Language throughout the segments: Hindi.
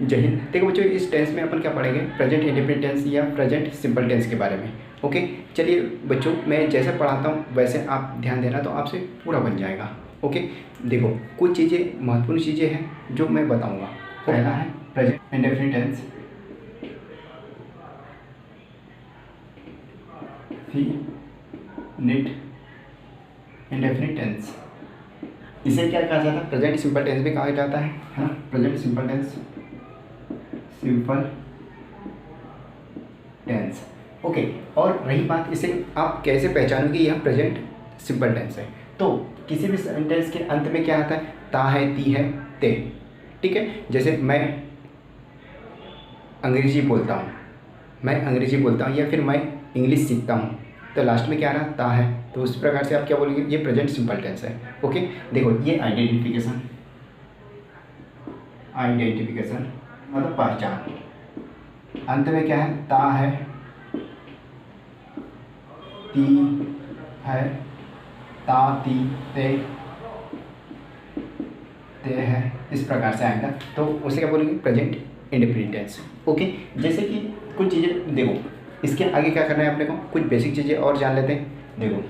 जय हिंद। देखो बच्चों, इस टेंस में अपन क्या पढ़ेंगे, प्रेजेंट इंडेफिनिट टेंस या प्रेजेंट सिंपल टेंस के बारे में। ओके, चलिए बच्चों, मैं जैसे पढ़ाता हूँ वैसे आप ध्यान देना, तो आपसे पूरा बन जाएगा। ओके, देखो कुछ चीज़ें महत्वपूर्ण चीज़ें हैं जो मैं बताऊँगा। पहला है present indefinite tense, finite indefinite tense. इसे क्या कहा जाता है, प्रेजेंट सिंपल टेंस भी कहा जाता है ना, present simple tense, simple tense. Okay, और रही बात इसे आप कैसे पहचानोगे यह प्रेजेंट सिंपल टेंस है, तो किसी भी सेंटेंस के अंत में क्या आता है, ता है, ती है, ते। ठीक है, जैसे मैं अंग्रेजी बोलता हूँ, या फिर मैं इंग्लिश सीखता हूँ, तो लास्ट में क्या आ रहा, ता है, तो उस प्रकार से आप क्या बोलेंगे, ये प्रेजेंट सिंपल टेंस है। ओके, देखो ये आइडेंटिफिकेशन मतलब पहचान, अंत में क्या है, ता है, ती है, ता, ती, ते है, इस प्रकार से आएगा, तो उसे क्या बोलेंगे, प्रेजेंट इंडेफिनिट टेंस। ओके, जैसे कि कुछ चीज़ें देखो, इसके आगे क्या करना है अपने को, कुछ बेसिक चीज़ें और जान लेते हैं। देखो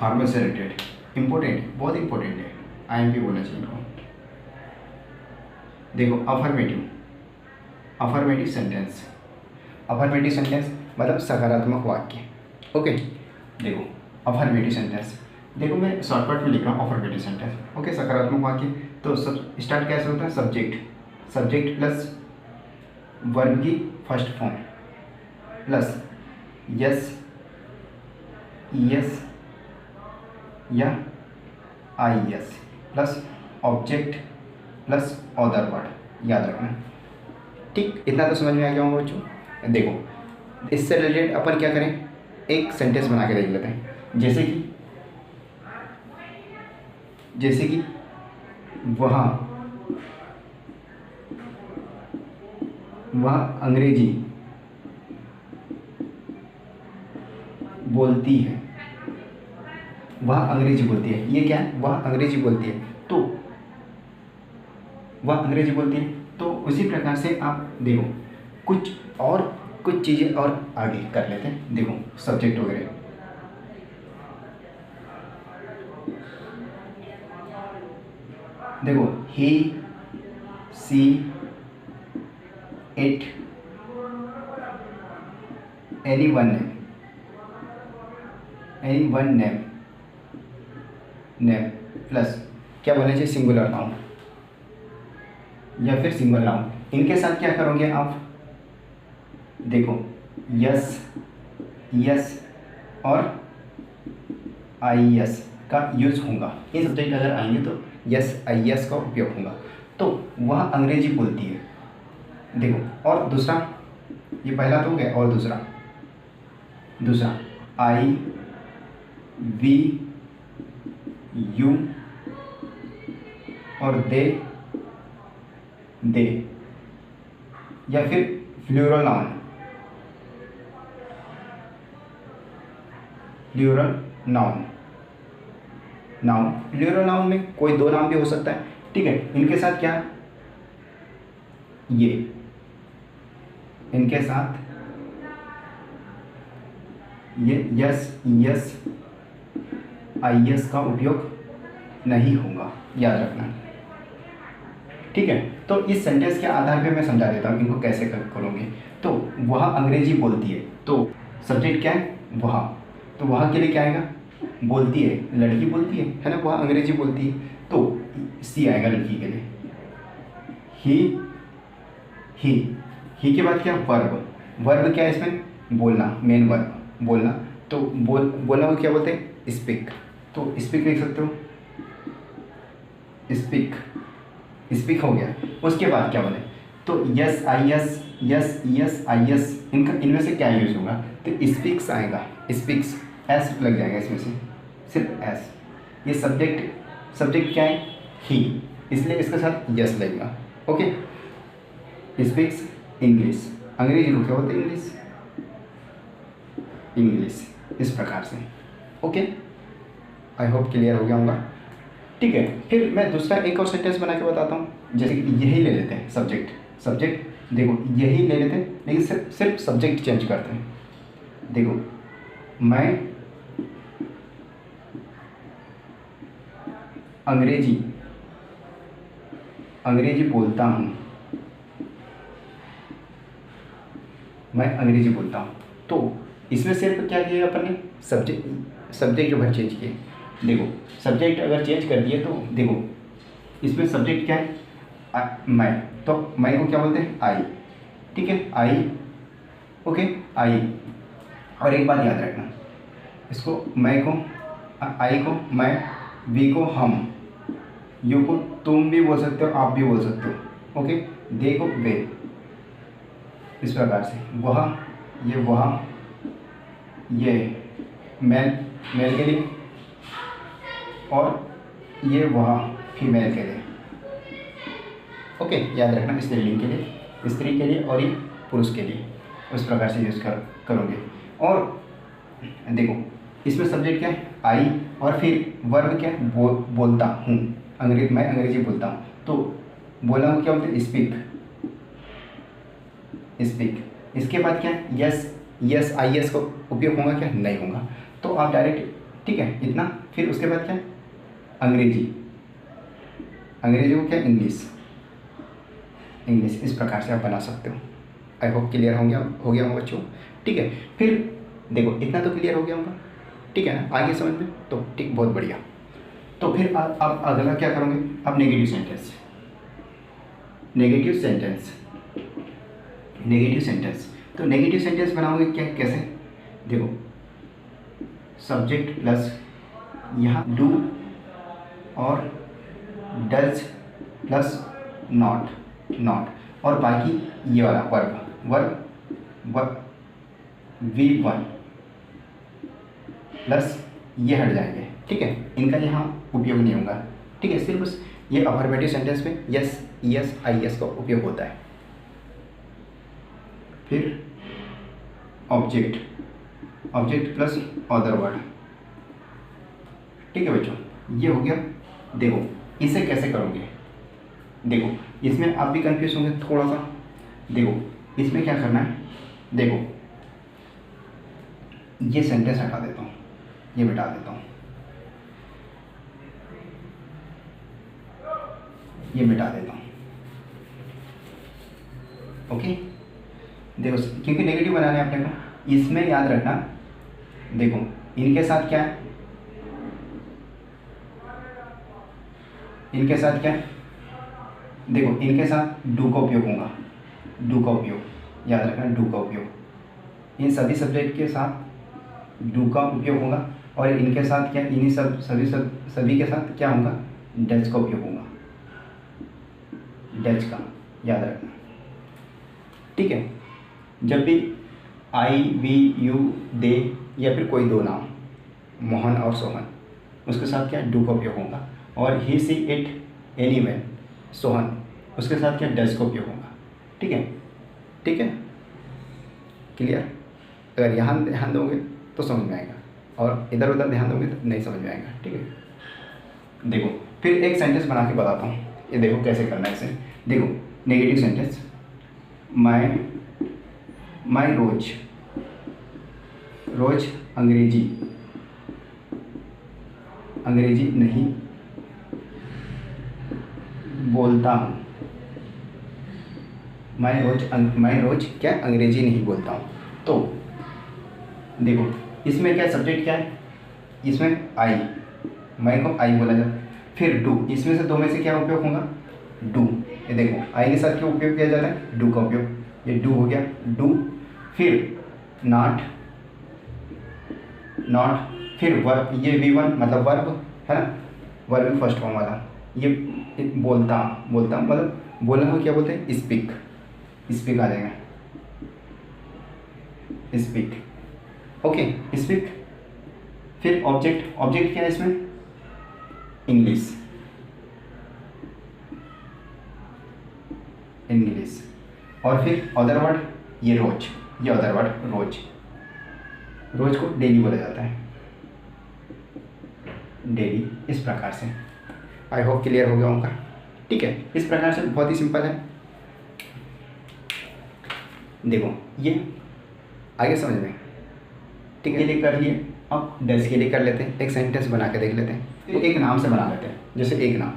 फार्मर से रिलेटेड इंपॉर्टेंट, बहुत इंपॉर्टेंट है, आईएमपी बोलना चाहिए इनको। देखो अफर्मेटिव सेंटेंस, मतलब सकारात्मक वाक्य। ओके, देखो अफर्मेटिव सेंटेंस, देखो मैं शॉर्टकट में लिख रहा हूँ अफर्मेटिव सेंटेंस। ओके, सकारात्मक वाक्य, तो सब स्टार्ट कैसे होता है, सब्जेक्ट प्लस वर्ब की first form plus S, ES या IES plus object plus other word, याद रखना। ठीक, इतना तो समझ में आ गया होगा बच्चों। देखो इससे रिलेटेड अपन क्या करें, एक सेंटेंस बना के देख लेते हैं। जैसे कि वह अंग्रेजी बोलती है, ये क्या है, वह अंग्रेजी बोलती है, तो वह अंग्रेजी बोलती है, तो उसी प्रकार से आप देखो कुछ चीज़ें और आगे कर लेते हैं। देखो सब्जेक्ट वगैरह, देखो he, she, it, any one name plus क्या बोलना चाहिए, सिंगुलर नाउन या फिर सिंगल नाउन। इनके साथ क्या करोगे आप, देखो यस और आईएस का यूज होगा, ये सब्जेक्ट अगर आएंगे तो यस आईएस का उपयोग होगा, तो वह अंग्रेजी बोलती है। देखो, और दूसरा, ये पहला तो हो गया, और दूसरा आई, वी, यू और दे या फिर प्लूरल नाउन में कोई दो नाम भी हो सकता है। ठीक है, इनके साथ क्या, इनके साथ ये यस आईएस का उपयोग नहीं होगा, याद रखना। ठीक है, तो इस सेंटेंस के आधार पे मैं समझा देता हूँ इनको कैसे करोगे। तो वह अंग्रेजी बोलती है, तो सब्जेक्ट क्या है, वह, तो वह के लिए क्या आएगा, बोलती है, लड़की बोलती है ना, वह अंग्रेजी बोलती है, तो सी आएगा लड़की के लिए। ही के बाद क्या, वर्ब क्या है इसमें, बोलना, मेन वर्ब बोलना, तो बोलना को क्या बोलते हैं, स्पीक, तो स्पीक लिख सकते हो, स्पीक हो गया। उसके बाद क्या बोले, तो यस ईएस आईएस, इनमें से क्या यूज होगा, तो स्पीक्स आएगा, स्पीक्स एस लग जाएगा इसमें से, सिर्फ एस। ये सब्जेक्ट क्या है, ही, इसलिए इसके साथ यस लगेगा। ओके, स्पीक्स इंग्लिश, अंग्रेजी को क्या बोलते हैं, इंग्लिश, इस प्रकार से। ओके, आई होप क्लियर हो गया होगा। ठीक है, फिर मैं दूसरा एक और सेंटेंस बना के बताता हूँ। जैसे कि यही ले लेते हैं सब्जेक्ट, सब्जेक्ट देखो यही ले लेते हैं, लेकिन सिर्फ सब्जेक्ट चेंज करते हैं। देखो मैं अंग्रेजी बोलता हूँ, मैं अंग्रेजी बोलता हूँ। तो इसमें सिर्फ क्या किया अपन ने, सब्जेक्ट जो है चेंज किए। देखो सब्जेक्ट अगर चेंज कर दिए तो देखो इसमें सब्जेक्ट क्या है, मैं, तो मैं को क्या बोलते हैं, आई, ठीक है, आई, ओके, आई। और एक बात याद रखना, इसको मैं को, आई को मैं, वी को हम, यू को तुम भी बोल सकते हो, आप भी बोल सकते हो, ओके, दे को वे, इस प्रकार से। वह, ये मेल के लिए, और ये वह फीमेल के लिए, ओके, याद रखना, स्त्रीलिंग के लिए, स्त्री के लिए, और ये पुरुष के लिए, उस प्रकार से यूज़ करोगे। और देखो इसमें सब्जेक्ट क्या है, आई, और फिर वर्ब क्या है, बोलता हूँ, मैं अंग्रेजी बोलता हूँ। तो बोला हूँ क्या बोलते हैं, स्पीक। इसके बाद क्या है, यस आई एस का उपयोग होगा क्या, नहीं होगा। तो आप डायरेक्ट, ठीक है, इतना। फिर उसके बाद क्या है, अंग्रेजी को क्या, इंग्लिश, इस प्रकार से आप बना सकते हो। आई होप क्लियर हो गया होगा बच्चों, ठीक है। फिर देखो इतना तो क्लियर हो गया होगा, ठीक है ना, आगे समझ में, तो ठीक, बहुत बढ़िया। तो फिर आप अगला क्या करोगे, अब नेगेटिव सेंटेंस। तो नेगेटिव सेंटेंस बनाओगे क्या, कैसे, देखो सब्जेक्ट प्लस यहाँ डू और डज प्लस नॉट, और बाकी ये वाला वर्ब V1 प्लस ये हट जाएंगे, ठीक है, इनका यहाँ उपयोग नहीं होगा, ठीक है। सिर्फ बस ये अफर्मेटिव सेंटेंस में यस आई एस का उपयोग होता है। फिर ऑब्जेक्ट प्लस अदर वर्ड, ठीक है बच्चों, ये हो गया। देखो इसे कैसे करोगे, देखो इसमें आप भी कंफ्यूज होंगे थोड़ा सा। देखो इसमें क्या करना है, देखो ये सेंटेंस हटा देता हूँ, ये मिटा देता हूँ, ये मिटा देता हूँ, ओके। देखो क्योंकि नेगेटिव बनाना है अपने को, इसमें याद रखना, देखो इनके साथ क्या है, देखो इनके साथ डू का उपयोग होगा, याद रखना, डू का उपयोग। इन सभी सब्जेक्ट के साथ डू का उपयोग होगा, और इनके साथ क्या, इन्हीं सभी के साथ क्या होगा, डज का उपयोग होगा, डच का, याद रखना, ठीक है। जब भी आई, वी, यू, दे, या फिर कोई दो नाम, मोहन और सोहन, उसके साथ क्या, डू का उपयोग होगा। और ही, सी, इट, एनीवन, सोहन, उसके साथ क्या, डज का उपयोग होगा, ठीक है, क्लियर। अगर यहाँ ध्यान दोगे तो समझ में आएगा, और इधर उधर ध्यान दोगे तो नहीं समझ में आएगा, ठीक है। देखो फिर एक सेंटेंस बना के बताता हूँ, ये देखो कैसे करना है इसे। देखो नेगेटिव सेंटेंस, मैं रोज अंग्रेजी नहीं बोलता हूँ, मैं रोज क्या, अंग्रेजी नहीं बोलता हूँ। तो देखो इसमें क्या, सब्जेक्ट क्या है, इसमें आई, मैं को आई बोला जाता है। फिर डू, इसमें से दो में से क्या उपयोग होगा, डू। ये देखो आई के साथ क्या उपयोग किया जाता है, डू का उपयोग, ये डू हो गया, डू। फिर नॉट, फिर वर्ब, ये V1 मतलब वर्ब है ना, वर्ब फर्स्ट फॉर्म वाला, ये बोलता मतलब बोलना को क्या बोलते हैं, स्पीक आ जाएगा, स्पीक, ओके, स्पीक। फिर ऑब्जेक्ट क्या है इसमें, इंग्लिश, और फिर अदर वर्ड, ये अदर वर्ड रोज को डेली बोला जाता है, डेली, इस प्रकार से। आई होप क्लियर हो गया होगा, ठीक है, इस प्रकार से बहुत ही सिंपल है। देखो ये आगे समझ में, ठीक है, ये लिए कर लिए। अब डस के लिए कर लेते हैं, एक सेंटेंस बना के देख लेते हैं, फिर एक नाम से बना लेते हैं। जैसे एक नाम,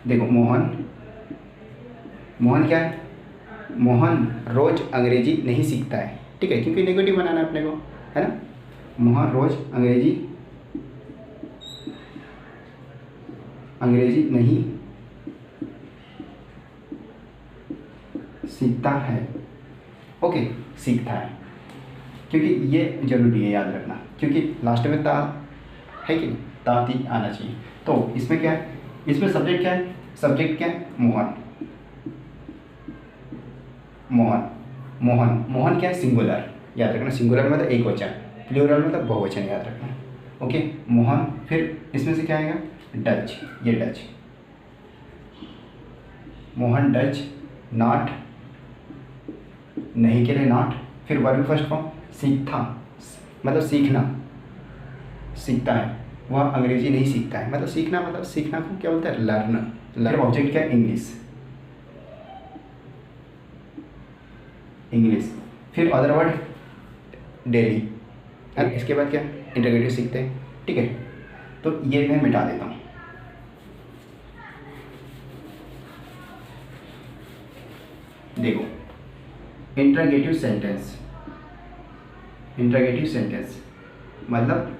देखो मोहन, मोहन क्या है, मोहन रोज़ अंग्रेजी नहीं सीखता है, ठीक है, क्योंकि नेगेटिव बनाना है अपने को, है ना। मोहन रोज़ अंग्रेजी नहीं सीखता है, ओके, सीखता है, क्योंकि ये जरूरी है याद रखना, क्योंकि लास्ट में ता है कि नहीं, ताती आना चाहिए। तो इसमें क्या है, इसमें सब्जेक्ट क्या है, सब्जेक्ट क्या है, मोहन, मोहन, मोहन, मोहन क्या है, सिंगुलर, याद रखना, सिंगुलर मतलब एक वचन, प्लूरल मतलब बहुवचन, याद रखना, ओके, मोहन। फिर इसमें से क्या आएगा, डच, ये डच, मोहन डच, नॉट, नहीं के लिए नॉट, फिर वर्ब फर्स्ट फॉर्म, सीखता मतलब सीखना, सीखता है, वह अंग्रेजी नहीं सीखता है, मतलब सीखना, मतलब सीखना को क्या बोलते हैं, लर्न, लर्न। ऑब्जेक्ट क्या है, इंग्लिश, इंग्लिश, फिर अदर वर्ड डेली, इसके बाद क्या इंटरगेटिव सीखते हैं, ठीक है। तो ये मैं मिटा देता हूँ। देखो इंटरगेटिव सेंटेंस, इंटरगेटिव सेंटेंस मतलब,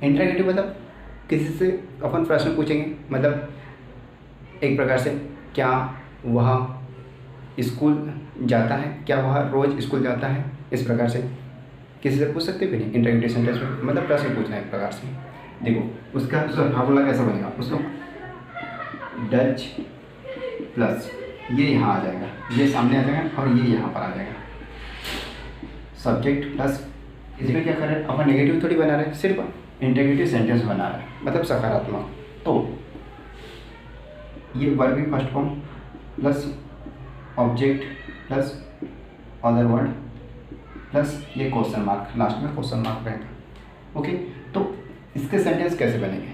इंटरगेटिव मतलब किसी से अपन प्रश्न पूछेंगे, मतलब एक प्रकार से, क्या वह स्कूल जाता है, क्या वह रोज़ स्कूल जाता है, इस प्रकार से किसी से पूछ सकते हो कि नहीं, इंटरगेटिव सेंटेंस में मतलब प्रश्न पूछना है एक प्रकार से। देखो उसका फार्मूला कैसा बनेगा, उसको डच प्लस ये यहाँ आ जाएगा, ये सामने आ जाएगा और ये यहाँ पर आ जाएगा, सब्जेक्ट प्लस, इसमें क्या कर रहे हैं अपन, नेगेटिव थोड़ी बना रहे हैं, सिर्फ इंटरगेटिव सेंटेंस बना रहे हैं, मतलब सकारात्मक। तो ये वर्ब की first form plus object plus other word plus ये क्वेश्चन मार्क, लास्ट में क्वेश्चन मार्क रहेगा, ओके। तो इसके सेंटेंस कैसे बनेंगे,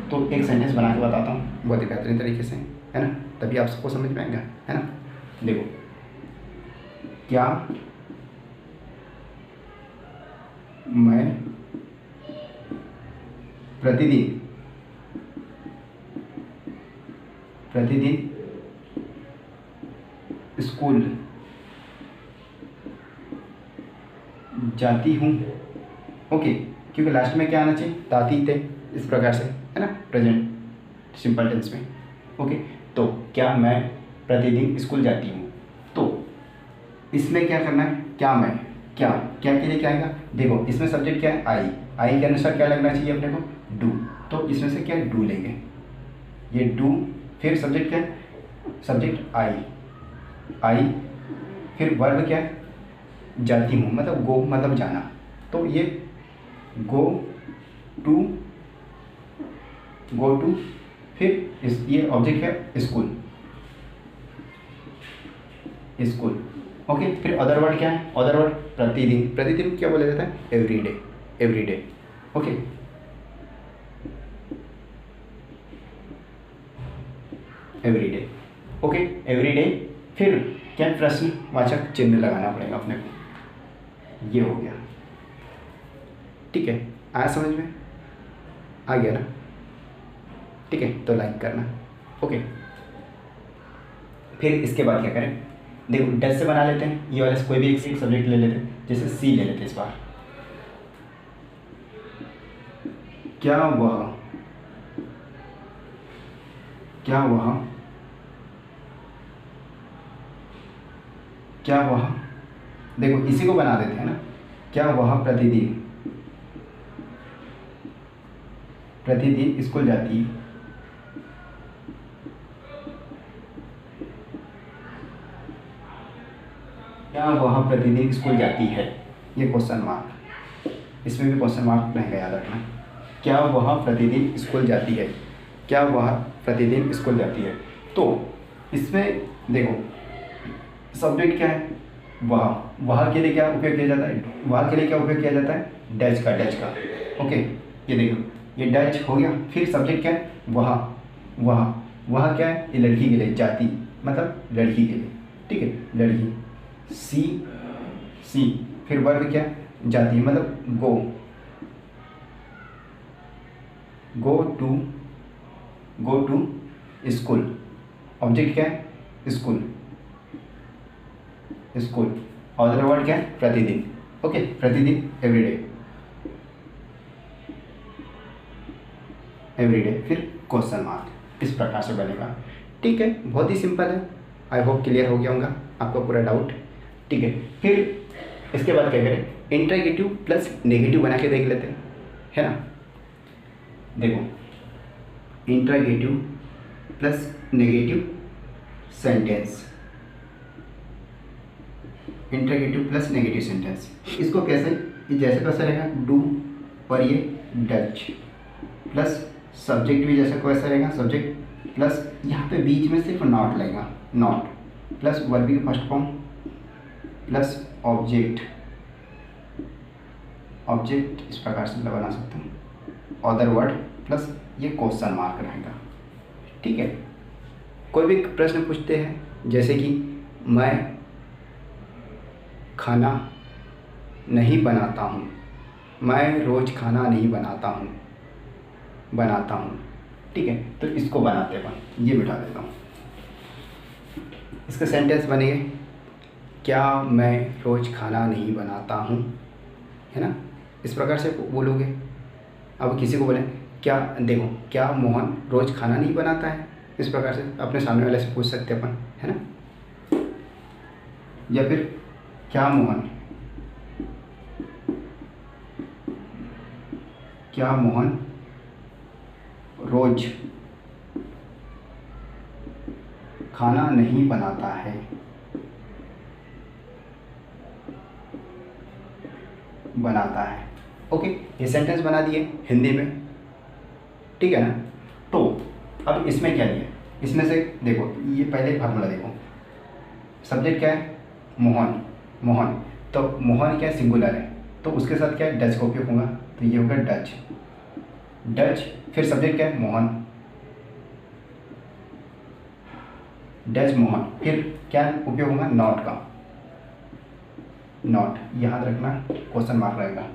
तो एक सेंटेंस बना के बताता हूँ बहुत ही बेहतरीन तरीके से, है ना, तभी आप सबको समझ में आएगा, है ना। देखो क्या मैं प्रतिदिन स्कूल जाती हूँ, ओके, क्योंकि लास्ट में क्या आना चाहिए, ताती थे, इस प्रकार से, है ना, प्रेजेंट सिंपल टेंस में, ओके। तो क्या मैं प्रतिदिन स्कूल जाती हूँ, तो इसमें क्या करना है, क्या मैं, क्या क्या के लिए क्या आएगा, देखो इसमें सब्जेक्ट क्या है, आई के अनुसार क्या लगना चाहिए अपने को, डू, तो इसमें से क्या है, डू लेंगे, ये डू, फिर सब्जेक्ट क्या है, सब्जेक्ट आई, फिर वर्ब क्या है, जाती हूँ, मतलब गो मतलब जाना, तो ये गो टू, फिर ये ऑब्जेक्ट है स्कूल, ओके। फिर अदर वर्ड क्या है, अदर वर्ड प्रतिदिन क्या बोला जाता है, everyday, okay. Everyday, okay, everyday, फिर क्या प्रश्नवाचक चिन्ह लगाना पड़ेगा अपने को, ये हो गया, ठीक है, आया समझ में, आ गया ना, ठीक है, तो लाइक करना, ओके। फिर इसके बाद क्या करें, देखो डच से बना लेते हैं, ये वाले से कोई भी एक सब्जेक्ट ले लेते हैं, जैसे सी ले लेते हैं इस बार, क्या वह देखो इसी को बना देते हैं ना, क्या वह प्रतिदिन स्कूल जाती है, क्या वह प्रतिदिन स्कूल जाती है, ये क्वेश्चन मार्क, इसमें भी क्वेश्चन मार्क रहेगा, याद रखना, क्या वह प्रतिदिन स्कूल जाती है, क्या वह प्रतिदिन स्कूल जाती है। तो इसमें देखो सब्जेक्ट क्या है, वह के लिए क्या उपयोग किया जाता है, वह के लिए क्या उपयोग किया जाता है, डच का, ओके। ये देखो ये डच हो गया, फिर सब्जेक्ट क्या है, वह क्या है, ये लड़की के लिए, जाति मतलब लड़की के लिए, ठीक है, लड़की। सी सी फिर वर्ब क्या, जाती है, मतलब गो, गो टू स्कूल। ऑब्जेक्ट क्या है, स्कूल, स्कूल। और अदर वर्ड क्या है, प्रतिदिन। ओके, प्रतिदिन, एवरीडे, एवरीडे। फिर क्वेश्चन मार्क, इस प्रकार से बनेगा। ठीक है, बहुत ही सिंपल है। आई होप क्लियर हो गया होगा आपका पूरा डाउट। ठीक है, फिर इसके बाद क्या करें, इंट्रोगेटिव प्लस नेगेटिव बना के देख लेते हैं, है ना। देखो, interrogative plus negative sentence, interrogative plus negative sentence. इसको कैसे, ये जैसे कैसे रहेगा, डू और ये डच, प्लस सब्जेक्ट भी जैसे कैसा रहेगा, सब्जेक्ट प्लस यहाँ पे बीच में सिर्फ नॉट लगेगा, नॉट, प्लस वर्ब की first form, plus object, object इस प्रकार से बना सकता हूँ, अदर वर्ड, प्लस ये क्वेश्चन मार्क रहेगा। ठीक है, कोई भी प्रश्न पूछते हैं जैसे कि मैं खाना नहीं बनाता हूँ, मैं रोज़ खाना नहीं बनाता हूँ, बनाता हूँ। ठीक है, तो इसको बनाते हैं, ये बिठा देता हूँ। इसका सेंटेंस बनेगा, क्या मैं रोज़ खाना नहीं बनाता हूँ, है ना, इस प्रकार से बोलोगे। अब किसी को बोलें क्या, देखो क्या मोहन रोज़ खाना नहीं बनाता है, इस प्रकार से अपने सामने वाले से पूछ सकते अपन, है ना। या फिर क्या मोहन, क्या मोहन रोज खाना नहीं बनाता है, बनाता है। ओके, ये सेंटेंस बना दिए हिंदी में, ठीक है ना। तो अब इसमें क्या लिया, इसमें से देखो, ये पहले फार्मूला देखो, सब्जेक्ट क्या है, मोहन, मोहन, तो मोहन क्या है, सिंगुलर है, तो उसके साथ क्या है, डच का उपयोग होगा, तो ये होगा डच, डच। फिर सब्जेक्ट क्या है, मोहन, डच मोहन। फिर क्या उपयोग होगा, नॉट का, नॉट, याद रखना क्वेश्चन मार्क रहेगा।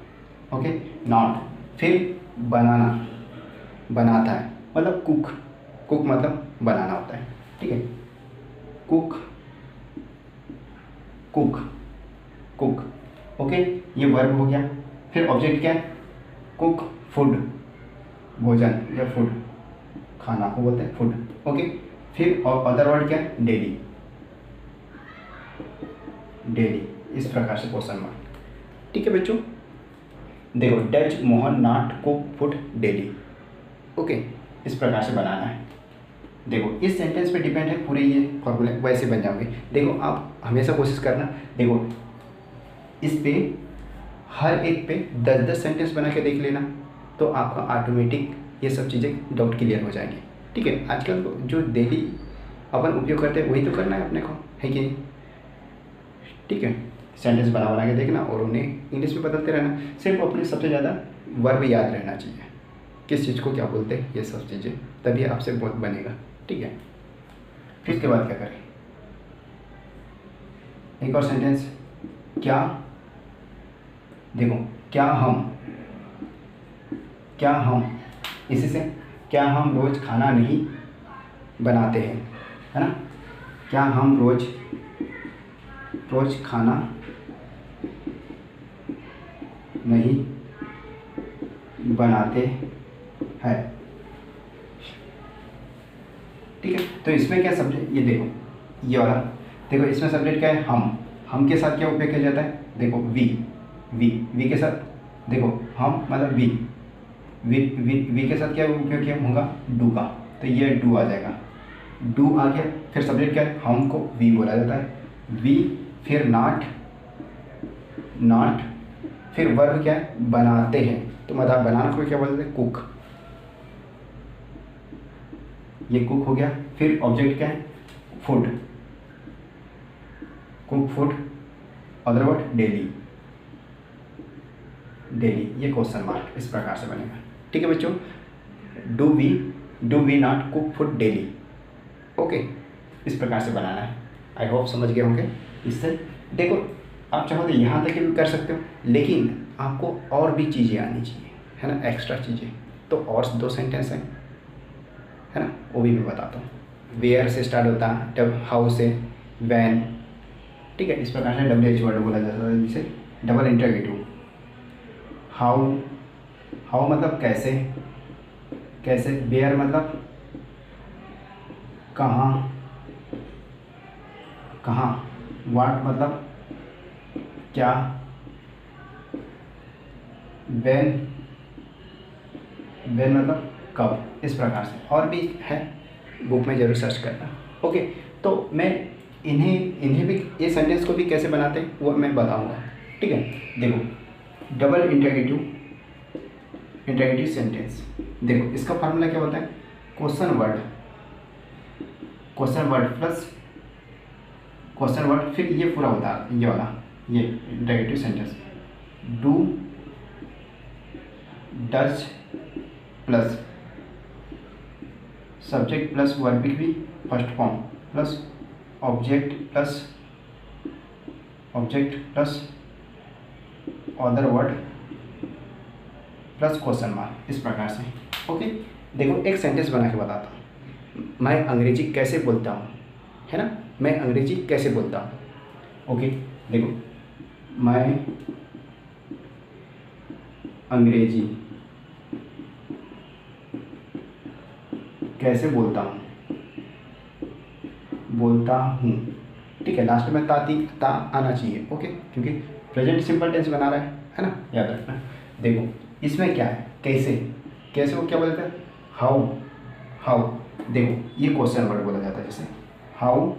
Okay, not. फिर बनाना, बनाता है, मतलब कुक, कुक मतलब बनाना होता है, ठीक है, कुक, कुक, कुक। ओके, ये वर्ब हो गया। फिर ऑब्जेक्ट क्या है, कुक, फूड, भोजन या फूड, खाना को बोलते हैं फूड। ओके, फिर और अदर वर्ड क्या है, डेली, डेली, इस प्रकार से क्वेश्चन मार्क। ठीक है बच्चों, देखो, Dutch Mohan not cook food daily. Okay, इस प्रकार से बनाना है। देखो, इस सेंटेंस पे डिपेंड है पूरे ये फॉर्मूले, वैसे बन जाओगे। देखो, आप हमेशा कोशिश करना, देखो इस पे हर एक पे 10-10 सेंटेंस बना के देख लेना, तो आपका ऑटोमेटिक ये सब चीज़ें डाउट क्लियर हो जाएंगी। ठीक है, आजकल जो डेली अपन उपयोग करते हैं वही तो करना है अपने को, है कि नहीं। ठीक है, सेंटेंस बना बना के देखना और उन्हें इंग्लिश में बदलते रहना। सिर्फ अपने सबसे ज़्यादा वर्ब याद रहना चाहिए, किस चीज़ को क्या बोलते हैं, ये सब चीज़ें, तभी आपसे बहुत बनेगा। ठीक है, फिर इसके बाद क्या करें, एक और सेंटेंस, क्या, देखो क्या हम, क्या हम, इसी से क्या हम रोज़ खाना नहीं बनाते हैं, है ना, क्या हम रोज़ खाना नहीं बनाते हैं। ठीक है, तो इसमें क्या सब्जेक्ट, ये देखो ये वाला, देखो इसमें सब्जेक्ट क्या है, हम के साथ क्या उपयोग किया जाता है, देखो वी के साथ, देखो हम मतलब वी के साथ क्या उपयोग किया होगा, डू का, तो ये डू आ जाएगा, डू आ गया। फिर सब्जेक्ट क्या है, हम को वी बोला जाता है, वी, फिर नॉट, फिर वर्ब क्या है, बनाते हैं, तो मतलब बनाना को क्या बोलते हैं, कुक, ये कुक हो गया। फिर ऑब्जेक्ट क्या है, food, cook food, other word daily, daily, ये क्वेश्चन मार्क इस प्रकार से बनेगा। ठीक है बच्चों, do we not cook food daily, okay, इस प्रकार से बनाना है। आई होप समझ गए होंगे। इससे देखो, आप चाहो तो यहाँ तक भी कर सकते हो, लेकिन आपको और भी चीज़ें आनी चाहिए, है ना, एक्स्ट्रा चीज़ें। तो और 2 सेंटेंस हैं, है ना, वो भी मैं बताता हूँ। वेयर से स्टार्ट होता है, जब हाउ से वैन, ठीक है। इस प्रकार से WH वर्ड बोला जाता है, जिसे डबल इंटरोगेटिव। हाउ, हाउ मतलब कैसे, कैसे। वेयर मतलब कहाँ, कहाँ। व्हाट मतलब क्या। व्हेन, व्हेन मतलब कब। इस प्रकार से और भी है, बुक में ज़रूर सर्च करना। ओके, तो मैं इन्हें भी, ये सेंटेंस को भी कैसे बनाते हैं वो मैं बताऊंगा, ठीक है। देखो, डबल इंटरोगेटिव, इंटरोगेटिव सेंटेंस, देखो इसका फार्मूला क्या होता है, question word, question word plus question word, फिर ये पूरा होता है, ये वाला, ये interrogative sentence. Do, does plus subject plus verb भी first form, plus object plus other word plus question mark, इस प्रकार से। ओके, देखो एक सेंटेंस बना के बताता हूँ। मैं अंग्रेजी कैसे बोलता हूँ, है ना, मैं अंग्रेजी कैसे बोलता हूँ। ओके, देखो, मैं अंग्रेजी कैसे बोलता हूँ, बोलता हूँ, ठीक है। लास्ट में ता आना चाहिए, ओके, क्योंकि प्रेजेंट सिंपल टेंस बना रहा है ना, याद रखना। देखो इसमें क्या है, कैसे, कैसे को क्या बोलते हैं, हाउ, हाउ। देखो ये क्वेश्चन वर्ड बोला जाता है, जैसे हाउ,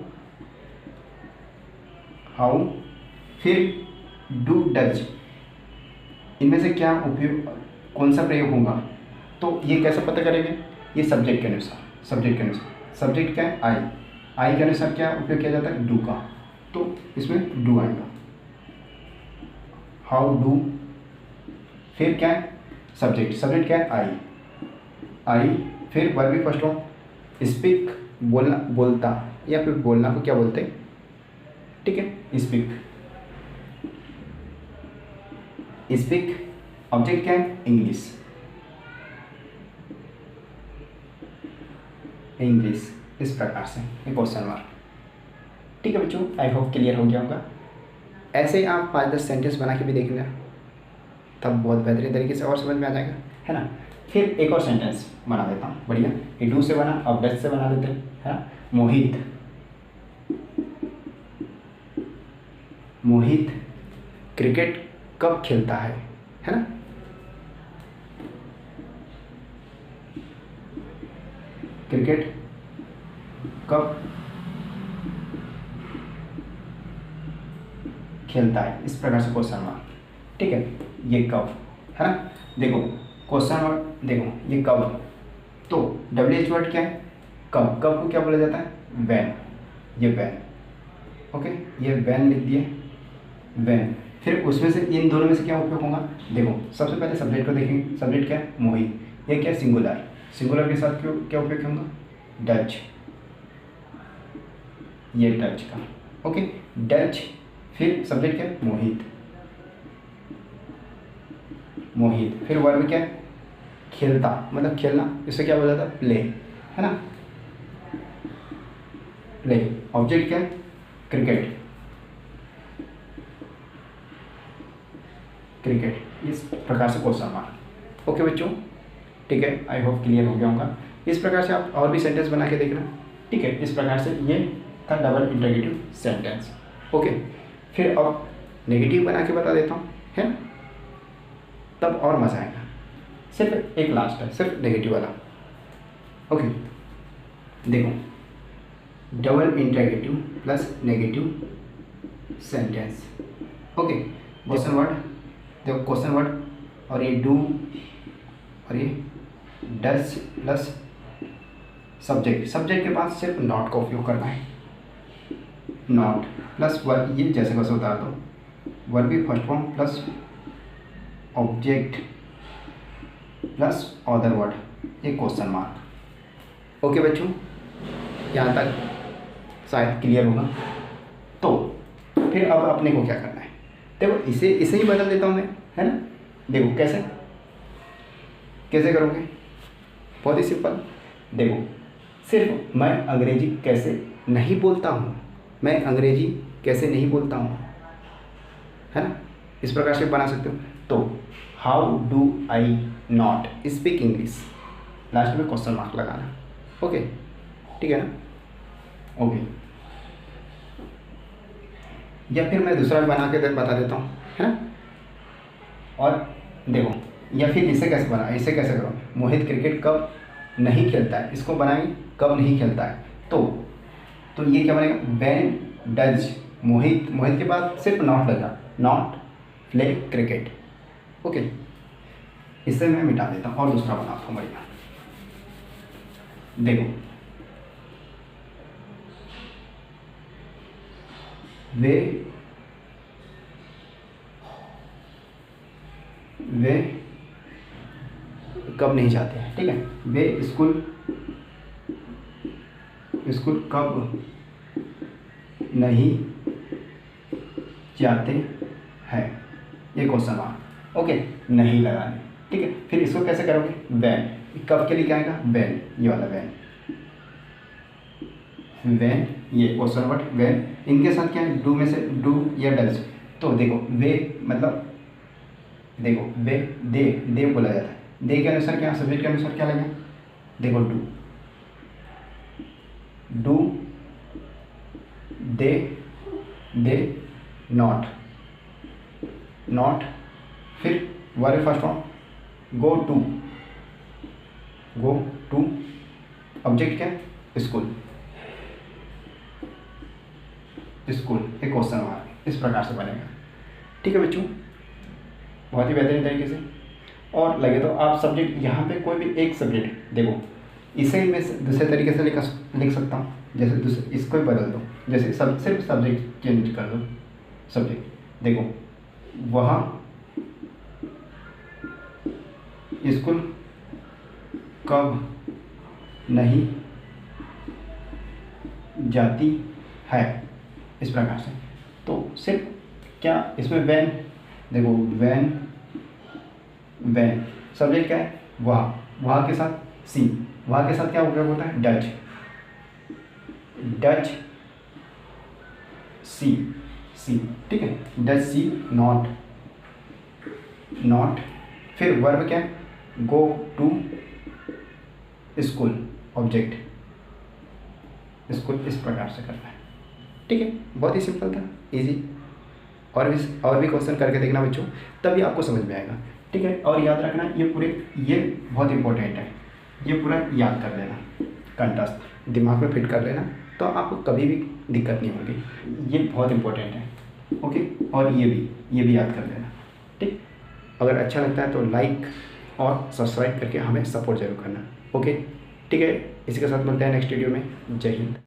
हाउ, फिर डू, डज, इनमें से क्या उपयोग, कौन सा प्रयोग होगा, तो ये कैसे पता करेंगे, ये सब्जेक्ट के अनुसार, सब्जेक्ट के अनुसार। सब्जेक्ट क्या है, आई, आई के अनुसार क्या उपयोग किया जाता है, डू का, तो इसमें डू आएगा। हाउ डू, फिर क्या है, सब्जेक्ट, सब्जेक्ट क्या है, आई, आई, फिर वर्ब भी फर्स्ट फॉर्म, स्पीक, बोलना, बोलता, या फिर बोलना को क्या बोलते हैं, ठीक है, स्पीक, स्पीक। ऑब्जेक्ट क्या है, इंग्लिश, इंग्लिश, इस प्रकार से ये क्वेश्चन मार्क, ठीक है बच्चों। आई होप क्लियर हो गया होगा। ऐसे आप 5-10 सेंटेंस बना के भी देख लेना, तब बहुत बेहतरीन तरीके से और समझ में आ जाएगा, है ना। फिर एक और सेंटेंस बना देता हूँ, बढ़िया। ये डू से बना, अब डज से बना देते हैं, है ना। मोहित, मोहित क्रिकेट कब खेलता है ना। क्रिकेट कब खेलता है, इस प्रकार से क्वेश्चन मार्क, ठीक है। ये कब, है ना। देखो क्वेश्चन वर्ड, देखो ये कब, तो WH वर्ड क्या है, कब, कब को क्या बोला जाता है, वैन, ये वैन, ओके, ये वैन लिख दिए, वैन। फिर उसमें से इन दोनों में से क्या उपयोग होगा, देखो सबसे पहले सब्जेक्ट को देखेंगे, सब्जेक्ट क्या है, मोहित, ये क्या है, सिंगुलर, सिंगुलर के साथ क्यों क्या उपयोग होगा, डच, ये डच का, ओके, डच। फिर सब्जेक्ट क्या है, मोहित, मोहित, फिर वर्ब क्या है, खेलता, मतलब खेलना, इसे क्या बोला जाता है, प्ले, है ना, प्ले। ऑब्जेक्ट क्या है, क्रिकेट, क्रिकेट, इस प्रकार से क्वेश्चन मार्क, ओके बच्चों, ठीक है। आई होप क्लियर हो गया होगा। इस प्रकार से आप और भी सेंटेंस बना के देखना, ठीक है। इस प्रकार से ये था डबल इंटरोगेटिव सेंटेंस, ओके। फिर अब नेगेटिव बना के बता देता हूँ, है ना, तब और मज़ा आएगा। सिर्फ एक लास्ट है, सिर्फ नेगेटिव वाला, ओके। देखो double interrogative plus negative sentence, okay. Question word, देखो क्वेश्चन वर्ड, और ये डू और ये डज प्लस सब्जेक्ट, सब्जेक्ट के पास सिर्फ नॉट का उपयोग करना है, नॉट प्लस वर्ब, ये जैसे कैसे होता है, तो वर्ब भी first form plus object plus other word, ये क्वेश्चन मार्क, ओके बच्चों। यहाँ तक शायद क्लियर होगा। तो फिर अब अपने को क्या करना है, देखो इसे इसे ही बदल देता हूँ मैं, है ना। देखो कैसे कैसे करोगे, बहुत ही सिंपल। देखो सिर्फ मैं अंग्रेजी कैसे नहीं बोलता हूँ, मैं अंग्रेजी कैसे नहीं बोलता हूँ, है ना, इस प्रकार से बना सकते हो। तो how do I not speak English, last में क्वेश्चन मार्क लगाना। ओके, ठीक है ना। ओके, या फिर मैं दूसरा बना के बता देता हूँ, है ना। और देखो, या फिर इसे कैसे बना, इसे कैसे करो, मोहित क्रिकेट कब नहीं खेलता है, इसको बनाएंगे कब नहीं खेलता है। तो ये क्या बनेगा, व्हेन डज मोहित, मोहित के बाद सिर्फ नॉट लगा, नॉट प्ले क्रिकेट। ओके, इसे मैं मिटा देता हूँ और दूसरा बनाता हूँ बढ़िया। देखो वे कब नहीं जाते हैं, ठीक है। वे स्कूल कब नहीं जाते हैं, ये क्वेश्चन मार्क। ओके, नहीं लगाने, ठीक है। फिर इसको कैसे करोगे, वैन, कब के लिए क्या आएगा, वैन, ये वाला वैन, वैन, ये क्वेश्चन वर्ड वैन, इनके साथ क्या है, डू में से डू या डज। तो देखो वे मतलब, देखो वे दे बोला जाता है, दे के अनुसार क्या, सब्जेक्ट के अनुसार क्या लगेगा, देखो डू दे नॉट, फिर verb first form go to, object क्या है, स्कूल, एक क्वेश्चन मार्क, इस प्रकार से बनेगा। ठीक है बच्चों, बहुत ही बेहतरीन तरीके से। और लगे तो आप सब्जेक्ट यहाँ पे कोई भी एक सब्जेक्ट, देखो इसे मैं दूसरे तरीके से लिख सकता हूँ, जैसे दूसरे इसको ही बदल दो, जैसे सिर्फ सब्जेक्ट चेंज कर दो, सब्जेक्ट देखो वहाँ स्कूल कब नहीं जाती है, इस प्रकार से। तो सिर्फ क्या इसमें वैन, देखो वैन सब्जेक्ट क्या है, वहाँ के साथ सी, वहाँ के साथ क्या उपयोग होता है, डच सी, ठीक है, डच सी नॉट, फिर वर्ब क्या है, go to school, object school, इस प्रकार से करना है। ठीक है, बहुत ही सिंपल था, इजी। और भी क्वेश्चन करके देखना बच्चों, तभी आपको समझ में आएगा। ठीक है, और याद रखना ये बहुत इंपॉर्टेंट है, ये पूरा याद कर लेना, कंठस्थ दिमाग में फिट कर लेना, तो आपको कभी भी दिक्कत नहीं होगी। ये बहुत इंपॉर्टेंट है। ओके, और ये भी याद कर लेना। ठीक, अगर अच्छा लगता है तो लाइक और सब्सक्राइब करके हमें सपोर्ट जरूर करना। ओके, ठीक है, इसी के साथ मिलते हैं नेक्स्ट वीडियो में। जय हिंद।